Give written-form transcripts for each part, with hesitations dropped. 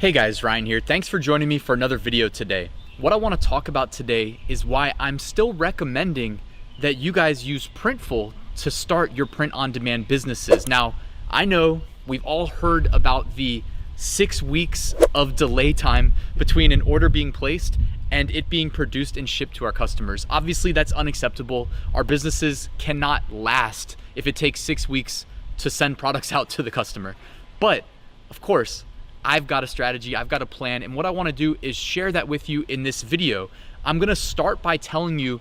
Hey guys, Ryan here. Thanks for joining me for another video today. What I want to talk about today is why I'm still recommending that you guys use Printful to start your print-on-demand businesses. Now, I know we've all heard about the 6 weeks of delay time between an order being placed and it being produced and shipped to our customers. Obviously, that's unacceptable. Our businesses cannot last if it takes 6 weeks to send products out to the customer. But, of course, I've got a strategy, I've got a plan, and what I want to do is share that with you in this video. I'm going to start by telling you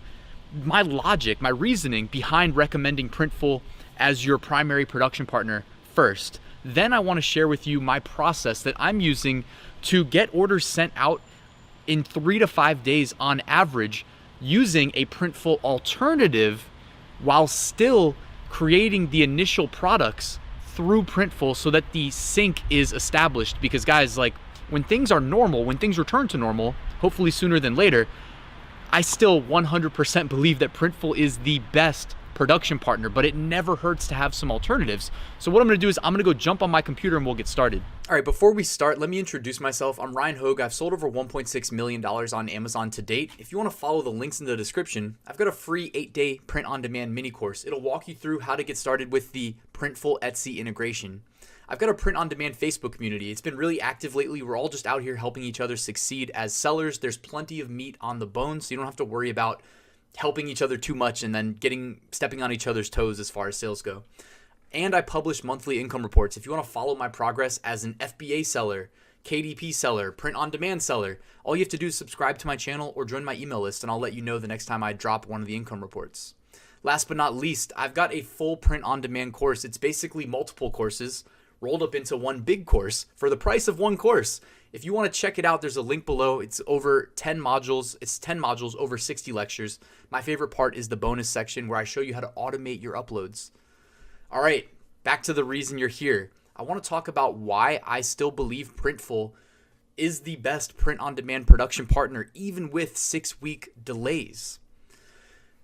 my logic, my reasoning behind recommending Printful as your primary production partner first. Then I want to share with you my process that I'm using to get orders sent out in 3 to 5 days on average using a Printful alternative while still creating the initial products through Printful so that the sync is established. Because guys, like when things are normal, when things return to normal, hopefully sooner than later, I still 100% believe that Printful is the best production partner, but it never hurts to have some alternatives. So what I'm gonna do is I'm gonna go jump on my computer and we'll get started. All right, before we start, let me introduce myself. I'm Ryan Hogue. I've sold over $1.6 million on Amazon to date. If you wanna follow the links in the description, I've got a free 8-day print-on-demand mini course. It'll walk you through how to get started with the Printful Etsy integration. I've got a print-on-demand Facebook community. It's been really active lately. We're all just out here helping each other succeed as sellers. There's plenty of meat on the bone, so you don't have to worry about helping each other too much and then stepping on each other's toes as far as sales go. And I publish monthly income reports. If you want to follow my progress as an FBA seller, KDP seller, print-on-demand seller, all you have to do is subscribe to my channel or join my email list, and I'll let you know the next time I drop one of the income reports. Last but not least, I've got a full print-on-demand course. It's basically multiple courses rolled up into one big course for the price of one course. If you want to check it out, there's a link below. It's over 10 modules. It's 10 modules, over 60 lectures. My favorite part is the bonus section where I show you how to automate your uploads. All right, back to the reason you're here. I want to talk about why I still believe Printful is the best print-on-demand production partner, even with 6-week delays.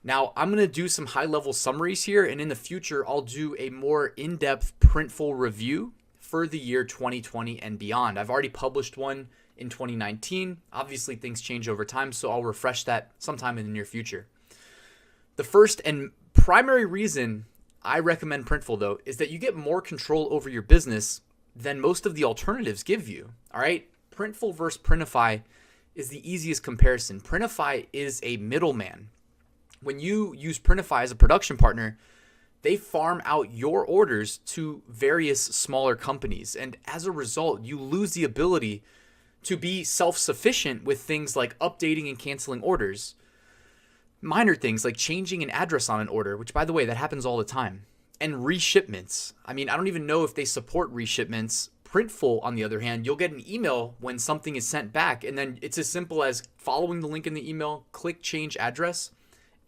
Now, I'm going to do some high-level summaries here, and in the future, I'll do a more in-depth Printful review for the year 2020 and beyond. I've already published one in 2019. Obviously, things change over time, so I'll refresh that sometime in the near future. The first and primary reason I recommend Printful, though, is that you get more control over your business than most of the alternatives give you. All right? Printful versus Printify is the easiest comparison. Printify is a middleman. When you use Printify as a production partner, they farm out your orders to various smaller companies. And as a result, you lose the ability to be self-sufficient with things like updating and canceling orders. Minor things like changing an address on an order, which by the way, that happens all the time. And reshipments. I mean, I don't even know if they support reshipments. Printful, on the other hand, you'll get an email when something is sent back. And then it's as simple as following the link in the email, click change address.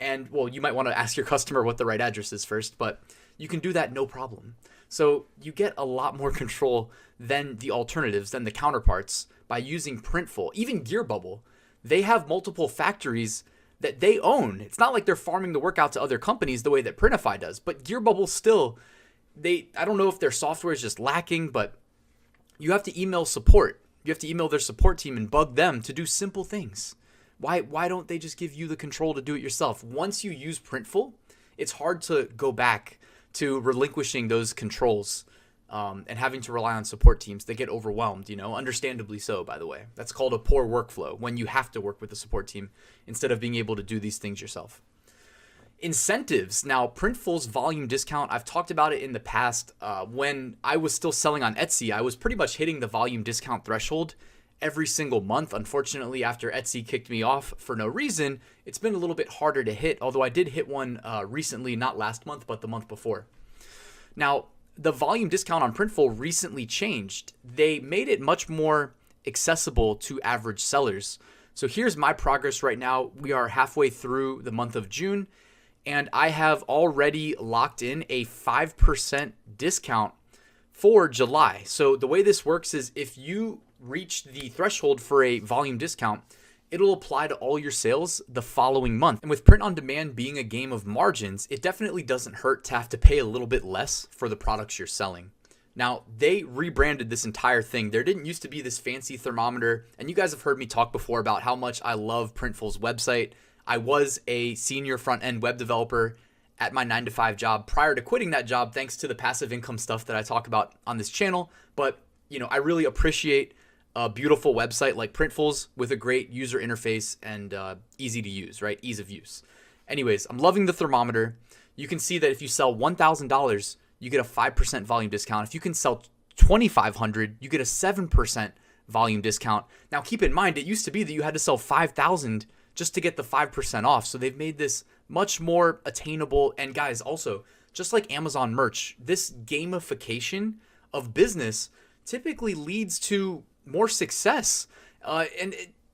And, well, you might want to ask your customer what the right address is first, but you can do that no problem. So you get a lot more control than the alternatives, than the counterparts, by using Printful. Even Gearbubble, they have multiple factories that they own. It's not like they're farming the work out to other companies the way that Printify does, but Gearbubble still, I don't know if their software is just lacking, but you have to email support. You have to email their support team and bug them to do simple things. Why don't they just give you the control to do it yourself? Once you use Printful, it's hard to go back to relinquishing those controls and having to rely on support teams. They get overwhelmed, understandably so, by the way. That's called a poor workflow, when you have to work with a support team instead of being able to do these things yourself. Incentives. Now, Printful's volume discount, I've talked about it in the past. When I was still selling on Etsy, I was pretty much hitting the volume discount threshold every single month. Unfortunately, after Etsy kicked me off for no reason, it's been a little bit harder to hit, although I did hit one recently, not last month, but the month before. Now, the volume discount on Printful recently changed. They made it much more accessible to average sellers. So here's my progress right now. We are halfway through the month of June, and I have already locked in a 5% discount for July. So the way this works is if you reach the threshold for a volume discount, it'll apply to all your sales the following month. And with print on demand being a game of margins, it definitely doesn't hurt to have to pay a little bit less for the products you're selling. Now, they rebranded this entire thing. There didn't used to be this fancy thermometer, and you guys have heard me talk before about how much I love Printful's website. I was a senior front-end web developer at my 9-to-5 job prior to quitting that job, thanks to the passive income stuff that I talk about on this channel. But, I really appreciate a beautiful website like Printful's with a great user interface and easy to use, right? Ease of use. Anyways, I'm loving the thermometer. You can see that if you sell $1,000, you get a 5% volume discount. If you can sell $2,500, you get a 7% volume discount. Now, keep in mind, it used to be that you had to sell $5,000 just to get the 5% off. So they've made this much more attainable. And guys, also, just like Amazon merch, this gamification of business typically leads to more success.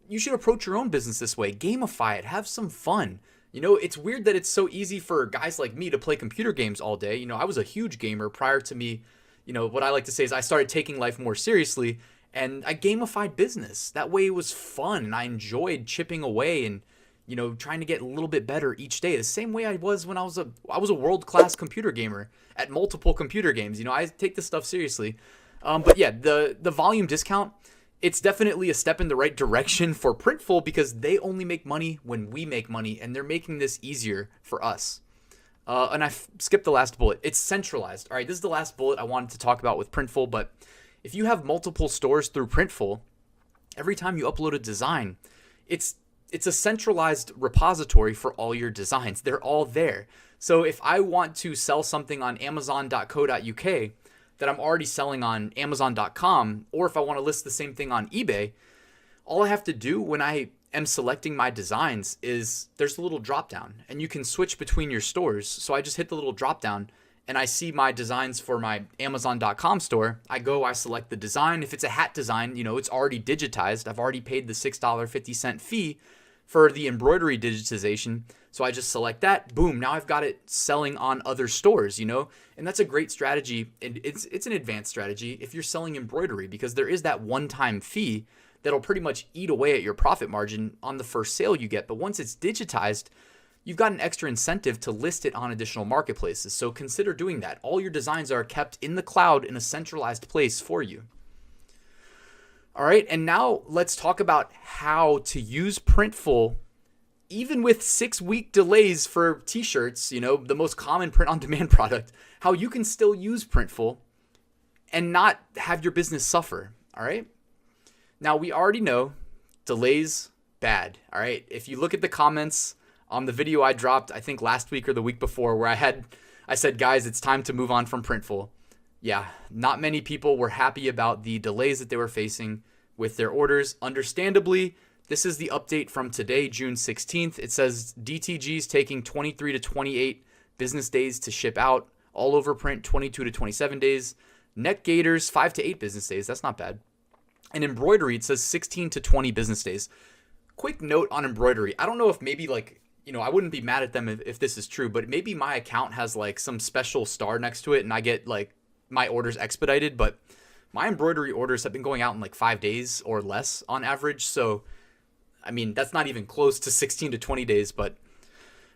You should approach your own business this way. Gamify it. Have some fun. It's weird that it's so easy for guys like me to play computer games all day. I was a huge gamer prior to me. What I like to say is I started taking life more seriously, and I gamified business. That way it was fun, and I enjoyed chipping away and, trying to get a little bit better each day. The same way I was when I was a world-class computer gamer at multiple computer games. I take this stuff seriously. But yeah, the volume discount, it's definitely a step in the right direction for Printful because they only make money when we make money, and they're making this easier for us. And I skipped the last bullet. It's centralized. All right, this is the last bullet I wanted to talk about with Printful, but if you have multiple stores through Printful, every time you upload a design, it's a centralized repository for all your designs. They're all there. So if I want to sell something on amazon.co.uk that I'm already selling on amazon.com, or if I want to list the same thing on eBay, all I have to do when I am selecting my designs is there's a little drop down and you can switch between your stores. So I just hit the little drop down and I see my designs for my amazon.com store. I select the design. If it's a hat design, it's already digitized. I've already paid the $6.50 fee for the embroidery digitization. So I just select that, boom, now I've got it selling on other stores, and that's a great strategy. And it's an advanced strategy if you're selling embroidery, because there is that one-time fee that'll pretty much eat away at your profit margin on the first sale you get. But once it's digitized, you've got an extra incentive to list it on additional marketplaces. So consider doing that. All your designs are kept in the cloud in a centralized place for you. All right, and now let's talk about how to use Printful even with 6-week delays for t-shirts, the most common print-on-demand product, how you can still use Printful and not have your business suffer, all right? Now, we already know delays, bad, all right? If you look at the comments on the video I dropped, I think last week or the week before, where I said, guys, it's time to move on from Printful. Yeah, not many people were happy about the delays that they were facing with their orders. Understandably, this is the update from today, June 16th. It says DTG's taking 23 to 28 business days to ship out. All over print, 22 to 27 days. Net gaiters, 5 to 8 business days. That's not bad. And embroidery, it says 16 to 20 business days. Quick note on embroidery. I don't know if maybe I wouldn't be mad at them if this is true, but maybe my account has some special star next to it and I get my orders expedited, but my embroidery orders have been going out in 5 days or less on average. So, that's not even close to 16 to 20 days, but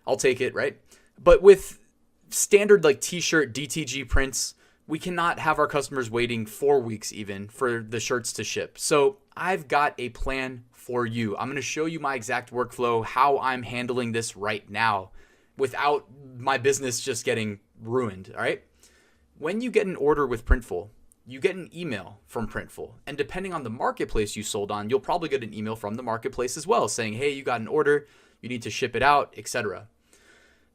I'll take it, right? But with standard t-shirt DTG prints, we cannot have our customers waiting 4 weeks even for the shirts to ship. So I've got a plan for you. I'm going to show you my exact workflow, how I'm handling this right now without my business just getting ruined, all right? When you get an order with Printful, you get an email from Printful. And depending on the marketplace you sold on, you'll probably get an email from the marketplace as well saying, hey, you got an order, you need to ship it out, etc.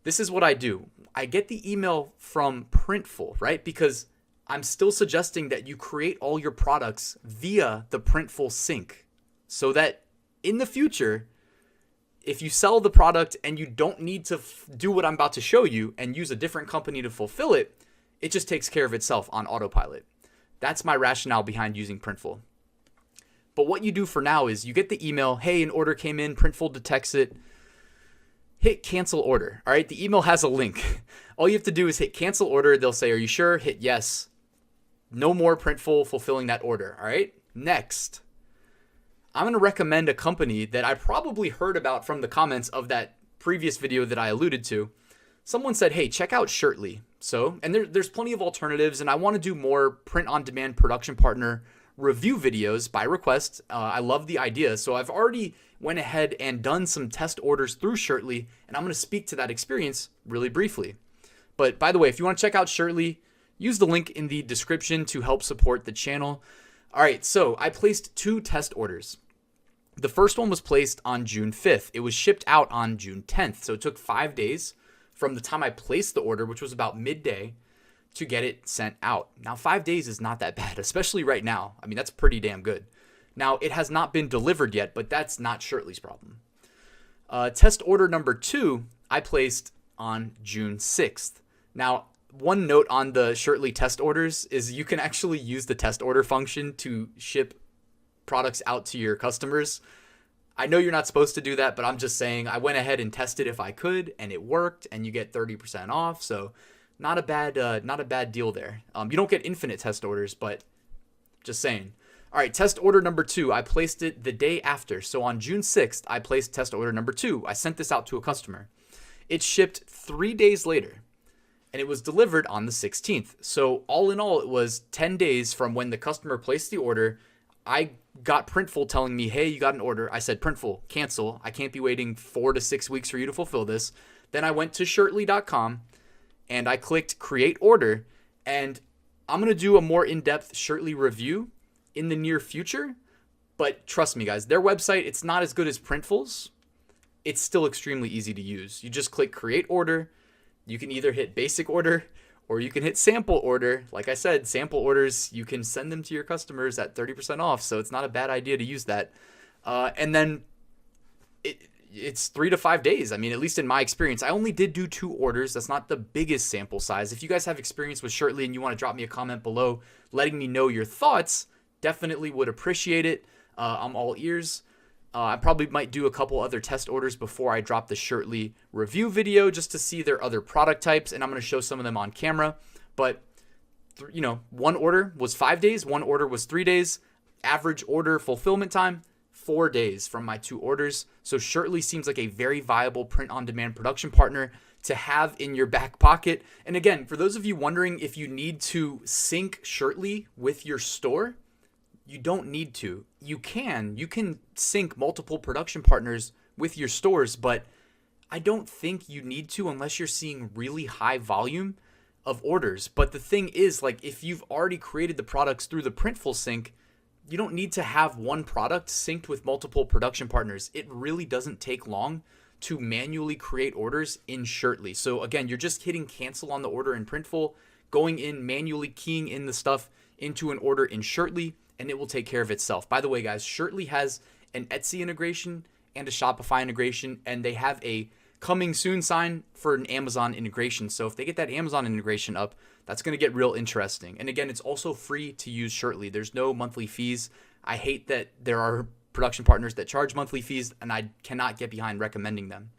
This is what I do. I get the email from Printful, right? Because I'm still suggesting that you create all your products via the Printful sync so that in the future, if you sell the product and you don't need to do what I'm about to show you and use a different company to fulfill it, it just takes care of itself on autopilot. That's my rationale behind using Printful. But what you do for now is you get the email, hey, an order came in, Printful detects it, hit cancel order. All right, the email has a link. All you have to do is hit cancel order. They'll say, are you sure? Hit yes. No more Printful fulfilling that order. All right, next. I'm going to recommend a company that I probably heard about from the comments of that previous video that I alluded to. Someone said, hey, check out Shirtly. So, and there's plenty of alternatives, and I want to do more print-on-demand production partner review videos by request. I love the idea. So I've already went ahead and done some test orders through Shirtly, and I'm going to speak to that experience really briefly. But by the way, if you want to check out Shirtly, use the link in the description to help support the channel. All right, so I placed 2 test orders. The first one was placed on June 5th. It was shipped out on June 10th. So it took 5 days from the time I placed the order, which was about midday, to get it sent out. Now, 5 days is not that bad, especially right now. I mean, that's pretty damn good. Now, it has not been delivered yet, but that's not Shirtly's problem. Test order number 2, I placed on June 6th. Now, one note on the Shirtly test orders is you can actually use the test order function to ship products out to your customers. I know you're not supposed to do that, but I'm just saying I went ahead and tested if I could, and it worked, and you get 30% off. So not a bad deal there. You don't get infinite test orders, but just saying. All right, test order number 2, I placed it the day after. So on June 6th, I placed test order number 2. I sent this out to a customer. It shipped 3 days later, and it was delivered on the 16th. So all in all, it was 10 days from when the customer placed the order. I got Printful telling me, hey, you got an order. I said, Printful, cancel. I can't be waiting 4 to 6 weeks for you to fulfill this. Then I went to shirtly.com and I clicked create order. And I'm going to do a more in-depth Shirtly review in the near future. But trust me, guys, their website, it's not as good as Printful's. It's still extremely easy to use. You just click create order. You can either hit basic order or you can hit sample order. Like I said, sample orders, you can send them to your customers at 30% off. So it's not a bad idea to use that. And then it's 3 to 5 days. I mean, at least in my experience, I only did do 2 orders. That's not the biggest sample size. If you guys have experience with Shirtly and you want to drop me a comment below letting me know your thoughts, definitely would appreciate it. I'm all ears. I probably might do a couple other test orders before I drop the Shirtly review video just to see their other product types, and I'm going to show some of them on camera. But, you know, one order was 5 days, one order was 3 days. Average order fulfillment time, 4 days from my 2 orders. So Shirtly seems like a very viable print-on-demand production partner to have in your back pocket. And again, for those of you wondering if you need to sync Shirtly with your store, you don't need to. You can sync multiple production partners with your stores, but I don't think you need to unless you're seeing really high volume of orders. But the thing is, like, if you've already created the products through the Printful sync, you don't need to have one product synced with multiple production partners. It really doesn't take long to manually create orders in Shirtly. So again, you're just hitting cancel on the order in Printful, going in, manually keying in the stuff into an order in Shirtly, and it will take care of itself. By the way, guys, Shirtly has an Etsy integration and a Shopify integration, and they have a coming soon sign for an Amazon integration. So if they get that Amazon integration up, that's going to get real interesting. And again, it's also free to use Shirtly. There's no monthly fees. I hate that there are production partners that charge monthly fees, and I cannot get behind recommending them.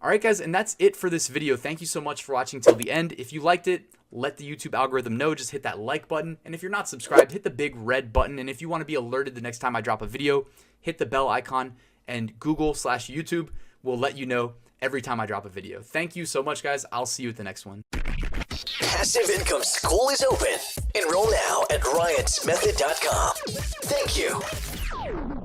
All right, guys, and that's it for this video. Thank you so much for watching till the end. If you liked it, let the YouTube algorithm know. Just hit that like button. And if you're not subscribed, hit the big red button. And if you want to be alerted the next time I drop a video, hit the bell icon, and Google/YouTube will let you know every time I drop a video. Thank you so much, guys. I'll see you at the next one. Passive Income School is open. Enroll now at ryansmethod.com. Thank you.